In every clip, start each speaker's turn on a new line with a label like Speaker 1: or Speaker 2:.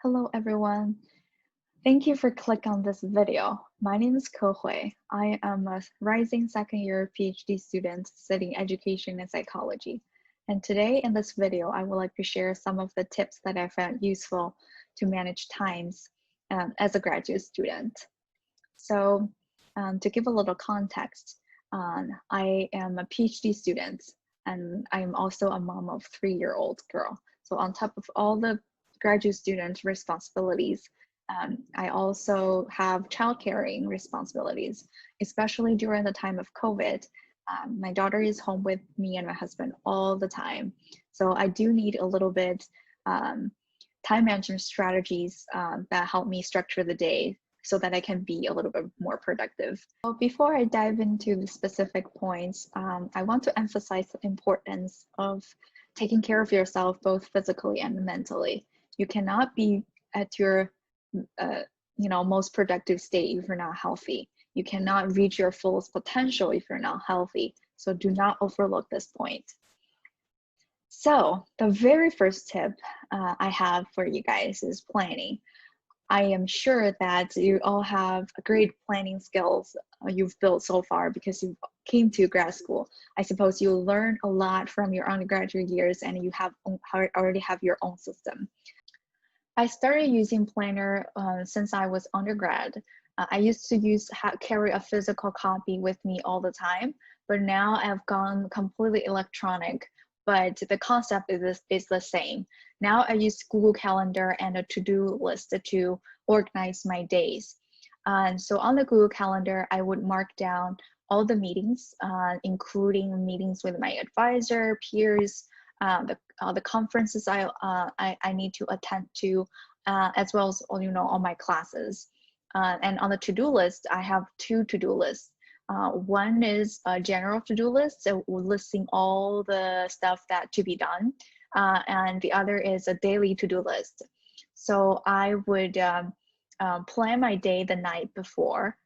Speaker 1: Hello everyone. Thank you for clicking on this video. My name is Ke Hui. I am a rising second year PhD student studying education and psychology. And today in this video, I would like to share some of the tips that I found useful to manage times as a graduate student. So to give a little context, I am a PhD student and I'm also a mom of 3-year-old girl. So on top of all the graduate student responsibilities, I also have childcaring responsibilities, especially during the time of COVID. My daughter is home with me and my husband all the time. So I do need a little bit time management strategies that help me structure the day so that I can be a little bit more productive. So before I dive into the specific points, I want to emphasize the importance of taking care of yourself both physically and mentally. You cannot be at your most productive state if you're not healthy. You cannot reach your fullest potential if you're not healthy. So do not overlook this point. So the very first tip I have for you guys is planning. I am sure that you all have great planning skills you've built so far because you came to grad school. I suppose you learned a lot from your undergraduate years and you already have your own system. I started using planner since I was undergrad. I used to carry a physical copy with me all the time, but now I've gone completely electronic, but the concept is the same. Now I use Google Calendar and a to-do list to organize my days. So on the Google Calendar, I would mark down all the meetings, including meetings with my advisor, peers, the conferences I need to attend to, as well as all my classes. And on the to-do list, I have two to-do lists. One is a general to-do list, so listing all the stuff that to be done, and the other is a daily to-do list. So I would plan my day the night before.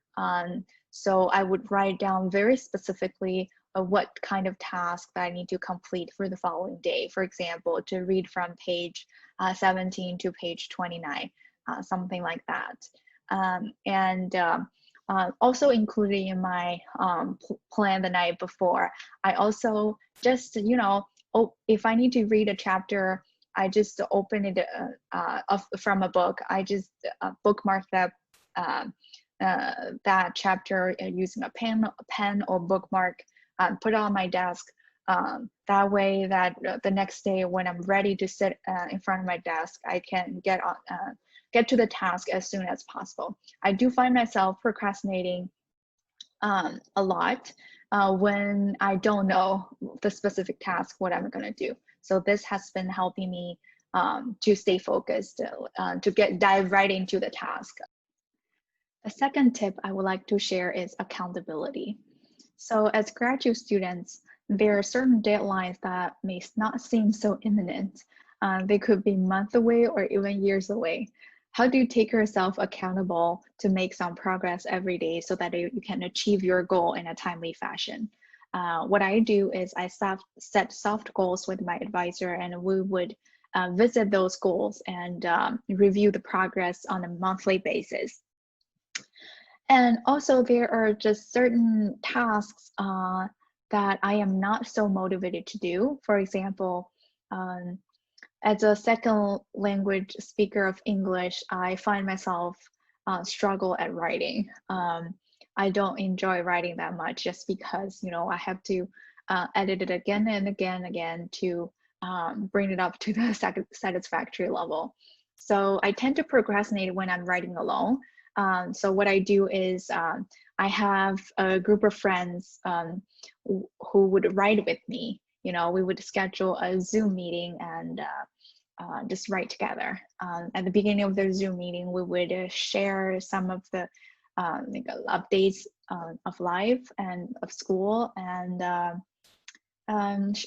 Speaker 1: So I would write down very specifically what kind of task that I need to complete for the following day. For example, to read from page 17 to page 29, something like that. Also included in my plan the night before, I also just, if I need to read a chapter, I just open it from a book. I just bookmark that chapter using a pen or bookmark, put it on my desk. That way that the next day when I'm ready to sit in front of my desk, I can get to the task as soon as possible. I do find myself procrastinating a lot when I don't know the specific task, what I'm gonna do. So this has been helping me to stay focused, to dive right into the task. The second tip I would like to share is accountability. So as graduate students, there are certain deadlines that may not seem so imminent. They could be months away or even years away. How do you take yourself accountable to make some progress every day so that you can achieve your goal in a timely fashion? What I do is I set soft goals with my advisor, and we would visit those goals and review the progress on a monthly basis. And also there are just certain tasks that I am not so motivated to do. For example, as a second language speaker of English, I find myself struggle at writing. I don't enjoy writing that much just because, I have to edit it again and again to bring it up to the satisfactory level. So I tend to procrastinate when I'm writing alone. So what I do is I have a group of friends who would write with me. We would schedule a Zoom meeting and just write together. At the beginning of the Zoom meeting, we would share some of the updates of life and of school, and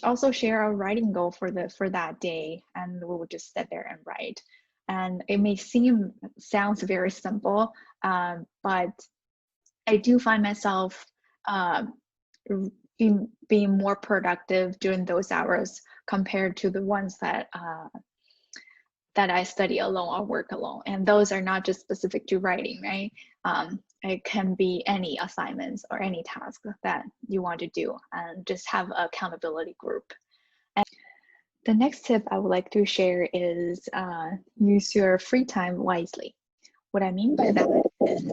Speaker 1: also share a writing goal for that day, and we would just sit there and write. And it may sounds very simple, but I do find myself being more productive during those hours compared to the ones that that I study alone or work alone. And those are not just specific to writing, right? It can be any assignments or any task that you want to do, and just have an accountability group. And the next tip I would like to share is use your free time wisely. What I mean by that is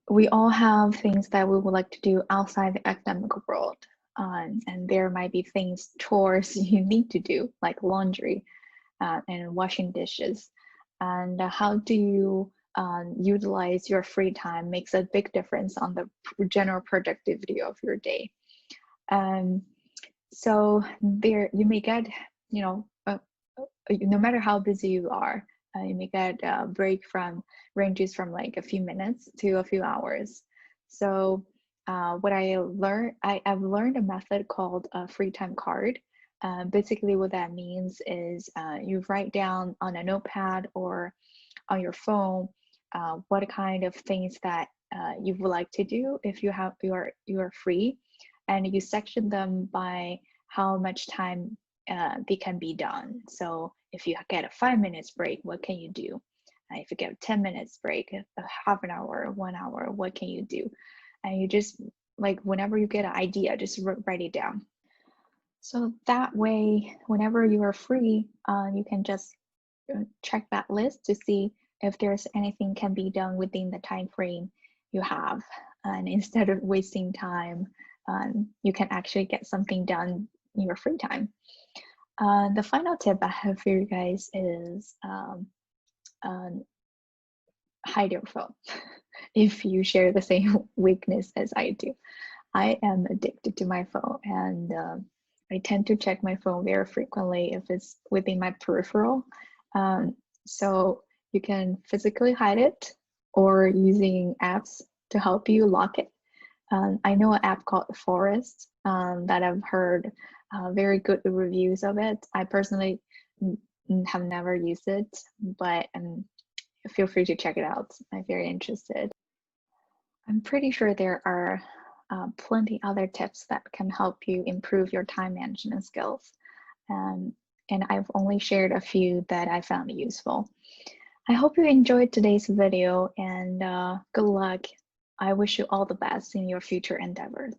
Speaker 1: we all have things that we would like to do outside the academic world. And there might be things, chores you need to do, like laundry and washing dishes. And how do you utilize your free time makes a big difference on the general productivity of your day. So there you may get, no matter how busy you are, you may get a break from ranges from like a few minutes to a few hours. So what I've learned a method called a free time card. Basically what that means is you write down on a notepad or on your phone what kind of things that you would like to do if you are free, and you section them by how much time they can be done. So if you get a 5 minutes break, what can you do? If you get a 10 minutes break, a half an hour, 1 hour, what can you do? And you just, like, whenever you get an idea, just write it down. So that way, whenever you are free, you can just check that list to see if there's anything can be done within the time frame you have. And instead of wasting time, you can actually get something done in your free time. The final tip I have for you guys is hide your phone if you share the same weakness as I do. I am addicted to my phone, and I tend to check my phone very frequently if it's within my peripheral. So you can physically hide it or using apps to help you lock it. I know an app called Forest that I've heard very good reviews of it. I personally have never used it, but feel free to check it out. I'm very interested. I'm pretty sure there are plenty other tips that can help you improve your time management skills. And I've only shared a few that I found useful. I hope you enjoyed today's video, and good luck. I wish you all the best in your future endeavors.